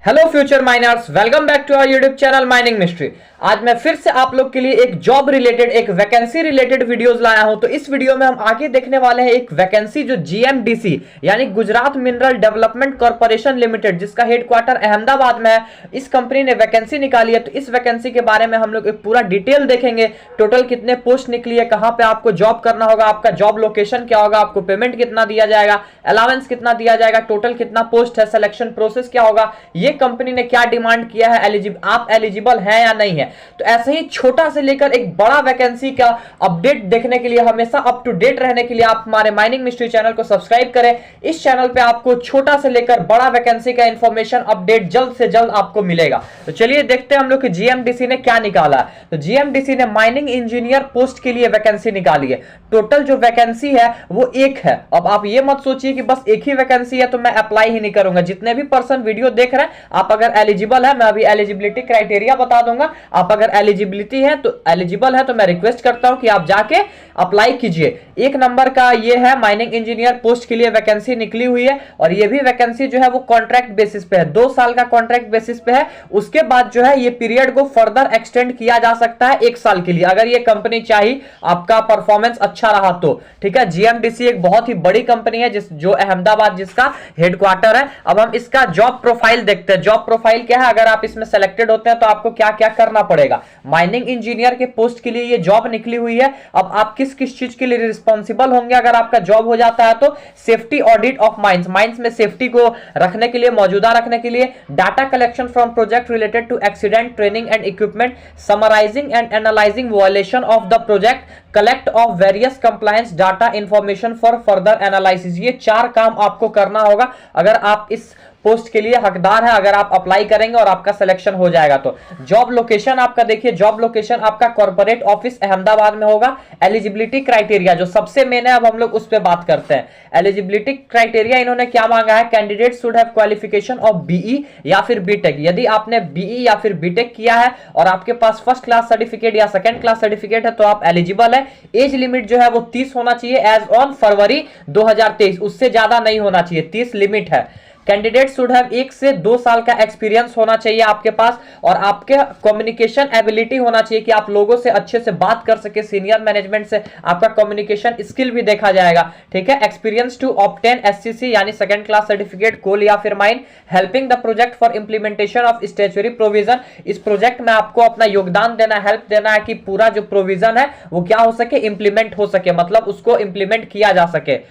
Hello future miners, welcome back to our YouTube channel mining mystery. आज मैं फिर से आप लोग के लिए एक जॉब रिलेटेड, एक वैकेंसी रिलेटेड वीडियोस लाया हूं। तो इस वीडियो में हम आगे देखने वाले हैं एक वैकेंसी जो जीएमडीसी यानी Gujarat mineral development corporation limited, जिसका हेडक्वार्टर अहमदाबाद में है, इस कंपनी ने वैकेंसी निकाली है। तो इस वैकेंसी के बारे में हम लोग एक पूरा डिटेल देखेंगे। टोटल कितने पोस्ट निकली है, कहां पे आपको जॉब करना होगा, आपका जॉब लोकेशन क्या होगा, आपको पेमेंट कितना दिया जाएगा, अलावेंस कितना दिया जाएगा, टोटल कितना पोस्ट है, सिलेक्शन प्रोसेस क्या होगा, ये कंपनी ने क्या डिमांड किया है, आप एलिजिबल हैं या नहीं है। तो ऐसे ही छोटा से लेकर एक बड़ा वैकेंसी का अपडेट देखने के लिए, हमेशा अप टू डेट रहने के लिए आप हमारे माइनिंग मिस्ट्री चैनल को सब्सक्राइब करें। इस चैनल पे आपको छोटा से लेकर बड़ा वैकेंसी का इंफॉर्मेशन अपडेट जल्द से जल्द आपको मिलेगा। तो चलिए देखते हैं हम लोग कि जीएमडीसी ने क्या निकाला। तो जीएमडीसी ने माइनिंग इंजीनियर पोस्ट के लिए वैकेंसी निकाली है। टोटल जो वैकेंसी है वो एक है। अब आप ये मत सोचिए कि बस एक ही वैकेंसी है तो मैं अप्लाई ही नहीं करूंगा। जितने भी पर्सन वीडियो देख रहे हैं, आप अगर एलिजिबल है, मैं अभी एलिजिबिलिटी क्राइटेरिया बता दूंगा। आप अगर एलिजिबिलिटी है तो एलिजिबल है तो मैं रिक्वेस्ट करता हूं कि आप जाके अप्लाई कीजिए। एक नंबर का ये है, माइनिंग इंजीनियर पोस्ट के लिए वैकेंसी निकली हुई है। और ये भी वैकेंसी जो है वो कॉन्ट्रैक्ट बेसिस पे है, 2 साल का कॉन्ट्रैक्ट बेसिस पे है। उसके बाद जो है ये पीरियड को फर्दर एक्सटेंड किया जा सकता है 1 साल के लिए, अगर ये कंपनी चाहिए, आपका परफॉर्मेंस अच्छा रहा तो। ठीक है, जीएमडीसी एक बहुत ही बड़ी कंपनी है जो अहमदाबाद जिसका हेडक्वार्टर है। अब हम इसका जॉब प्रोफाइल देखते हैं। जॉब प्रोफाइल क्या है, अगर आप इसमें सेलेक्टेड होते हैं तो आपको क्या क्या करना पड़ेगा। माइनिंग इंजीनियर के पोस्ट के लिए ये जॉब निकली हुई है। अब आप किस किस चीज के लिए रिस्पॉन्सिबल होंगे अगर आपका जॉब हो जाता है तो safety audit of mines, mines में सेफ्टी को रखने के लिए, मौजूदा रखने के लिए, data collection from project related to accident training and equipment, summarising and analysing violation of the project, collect of various compliance data information for further analysis. ये 4 काम आपको करना होगा अगर आप इस पोस्ट के लिए हकदार है, अगर आप अप्लाई करेंगे और आपका सिलेक्शन हो जाएगा तो। जॉब लोकेशन आपका देखिए, जॉब लोकेशन आपका कॉर्पोरेट ऑफिस अहमदाबाद में होगा। एलिजिबिलिटी क्राइटेरिया जो सबसे मेन है, अब हम लोग उस पर बात करते हैं। एलिजिबिलिटी क्राइटेरिया इन्होंने क्या मांगा है, candidate should have qualification of BE या फिर बीटेक। यदि आपने बीई या फिर बीटेक किया है और आपके पास फर्स्ट क्लास सर्टिफिकेट या सेकंड क्लास सर्टिफिकेट है तो आप एलिजिबल है। एज लिमिट जो है वो 30 होना चाहिए एज ऑन फरवरी 2023, उससे ज्यादा नहीं होना चाहिए, 30 लिमिट है। कैंडिडेट शुड हैव 1 से 2 साल का एक्सपीरियंस होना चाहिए आपके पास, और आपके कम्युनिकेशन एबिलिटी होना चाहिए कि आप लोगों से अच्छे से बात कर सके, सीनियर मैनेजमेंट से आपका कम्युनिकेशन स्किल भी देखा जाएगा। ठीक है, एक्सपीरियंस टू ऑब्टेन एससीसी यानी सेकंड क्लास सर्टिफिकेट, कोल या फिर mine, helping the project for implementation of statutory provision. इस प्रोजेक्ट में आपको अपना योगदान देना, हेल्प देना है कि पूरा जो प्रोविजन है वो क्या हो सके, इंप्लीमेंट हो सके, मतलब उसको इंप्लीमेंट किया जा सके।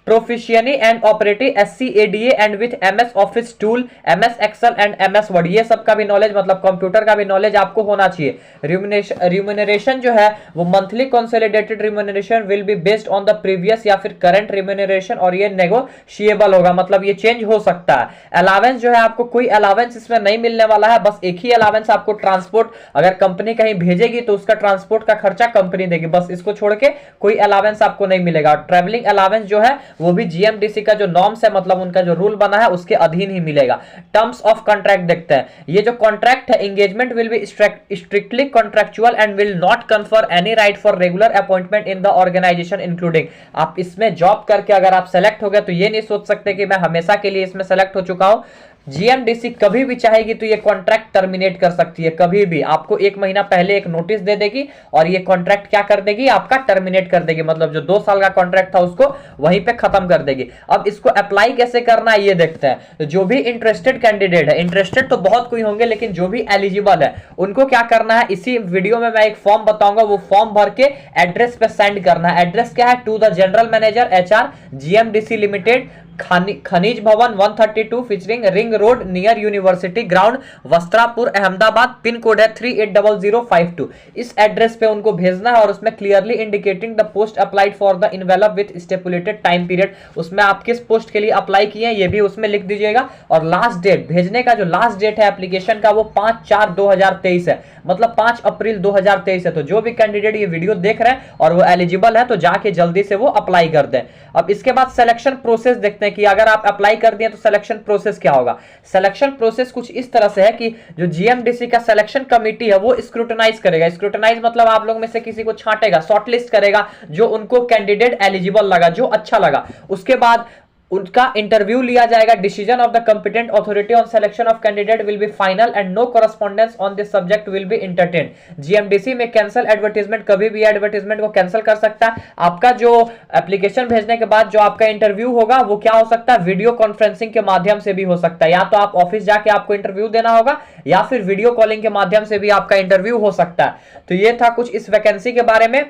Proficiency and operative SCADA and with MS office tool, MS excel and MS word, ये सब का भी नॉलेज, मतलब कंप्यूटर का भी नॉलेज आपको होना चाहिए। रिम्यूनरेशन जो है वो monthly consolidated remuneration will be based on the previous या फिर करंट रिम्यूनरेशन, और ये नेगोशिएबल होगा, मतलब ये चेंज हो सकता है। अलावेंस जो है, आपको कोई अलावेंस इसमें नहीं मिलने वाला है, बस एक ही अलावेंस आपको ट्रांसपोर्ट, अगर कंपनी कहीं भेजेगी तो उसका ट्रांसपोर्ट का खर्चा कंपनी देगी, बस इसको छोड़ के कोई अलावेंस आपको नहीं मिलेगा। ट्रैवलिंग अलावेंस जो है वो भी जीएमडीसी का जो नॉर्म्स है, मतलब उनका जो रूल बना है उसके अधीन ही मिलेगा। टर्म्स ऑफ कॉन्ट्रैक्ट देखते हैं। ये जो कॉन्ट्रैक्ट है, engagement will be strictly contractual and will not confer any right for regular appointment in the organisation including. आप इसमें जॉब करके अगर आप सेलेक्ट हो गए तो ये नहीं सोच सकते कि मैं हमेशा के लिए इसमें सेलेक्ट हो चुका हूं। जीएमडीसी कभी भी चाहेगी तो ये कॉन्ट्रैक्ट टर्मिनेट कर सकती है, कभी भी। आपको 1 महीना पहले एक नोटिस दे देगी और ये कॉन्ट्रैक्ट क्या कर देगी, आपका टर्मिनेट कर देगी, मतलब जो 2 साल का कॉन्ट्रैक्ट था उसको वहीं पे खत्म कर देगी। अब इसको अप्लाई कैसे करना है ये देखते हैं। तो जो भी इंटरेस्टेड कैंडिडेट है, इंटरेस्टेड तो बहुत कोई होंगे, लेकिन जो भी एलिजिबल है उनको क्या करना है, इसी वीडियो में मैं एक फॉर्म बताऊंगा, वो फॉर्म भर के एड्रेस पे सेंड करना है। एड्रेस क्या है, to the general manager HR GMDC limited, Khanij Bhavan 132 फीचरिंग ring road near university ground, Vastrapur Ahmedabad, pin code है 380052। इस एड्रेस पे उनको भेजना है और उसमें clearly indicating the post applied for the envelope with stipulated time period, उसमें आप किस पोस्ट के लिए अप्लाई किए हैं ये भी उसमें लिख दीजिएगा। और लास्ट डेट भेजने का, जो लास्ट डेट है एप्लीकेशन का, वो 5/4/2023 है, मतलब 5 अप्रैल 2023 है। तो जो भी कैंडिडेट ये वीडियो देख रहे हैं और वो एलिजिबल है तो जाके जल्दी से वो अप्लाई कर दें। अब इसके बाद सिलेक्शन प्रोसेस देखते हैं कि अगर आप अप्लाई कर दिए तो सिलेक्शन प्रोसेस क्या होगा। सिलेक्शन प्रोसेस कुछ इस तरह से है कि जो जीएमडीसी का सिलेक्शन कमेटी है वो स्क्रूटनाइज करेगा। स्क्रूटनाइज मतलब आप लोग में से किसी को छांटेगा, शॉर्टलिस्ट करेगा, जो उनको कैंडिडेट एलिजिबल लगा, जो अच्छा लगा। उसके बाद उनका इंटरव्यू लिया जाएगा। Decision of the competent authority on selection of candidate will be final and no correspondence on this subject will be entertain. GMDC में कैंसिल एडवर्टीजमेंट, कभी भी एडवर्टीजमेंट को कैंसिल कर सकता है। आपका जो एप्लीकेशन भेजने के बाद जो आपका इंटरव्यू होगा वो क्या हो सकता है, वीडियो कॉन्फ्रेंसिंग के माध्यम से भी हो सकता है। या तो आप ऑफिस जाके आपको इंटरव्यू देना होगा या फिर वीडियो कॉलिंग के माध्यम से भी आपका इंटरव्यू हो सकता है। तो ये था कुछ इस वैकेंसी के बारे में।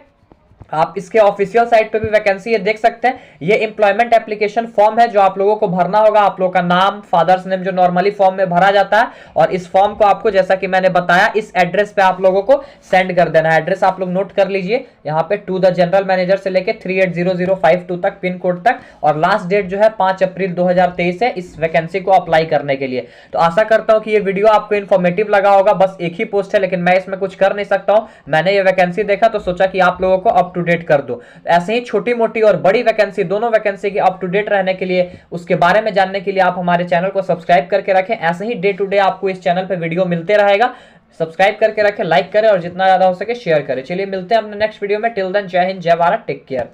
आप इसके ऑफिशियल साइट पे भी वैकेंसी ये देख सकते हैं। ये एम्प्लॉयमेंट एप्लीकेशन फॉर्म है जो आप लोगों को भरना होगा। आप लोगों का नाम, फादर्स नेम जो नॉर्मली फॉर्म में भरा जाता है, और इस फॉर्म को आपको जैसा कि मैंने बताया इस एड्रेस पे आप लोगों को सेंड कर देना है। एड्रेस आप लोग नोट कर लीजिए, यहाँ पे टू द जनरल मैनेजर से लेके 380052 तक पिन कोड तक, और लास्ट डेट जो है 5 अप्रैल 2023 है इस वैकेंसी को अप्लाई करने के लिए। तो आशा करता हूं कि ये वीडियो आपको इन्फॉर्मेटिव लगा होगा। बस एक ही पोस्ट है लेकिन मैं इसमें कुछ कर नहीं सकता हूं। मैंने ये वैकेंसी देखा तो सोचा कि आप लोगों को अप टू डेट कर दो। ऐसे ही छोटी मोटी और बड़ी वैकेंसी, दोनों वैकेंसी की अप टू डेट रहने के लिए, उसके बारे में जानने के लिए आप हमारे चैनल को सब्सक्राइब करके रखें। ऐसे ही डे टू डे आपको इस चैनल पे वीडियो मिलते रहेगा। सब्सक्राइब करके रखें, लाइक करें और जितना ज्यादा हो सके शेयर करें। चलिए मिलते हैं अपने नेक्स्ट वीडियो में। टिल देन जय हिंद, जय भारत, टेक केयर।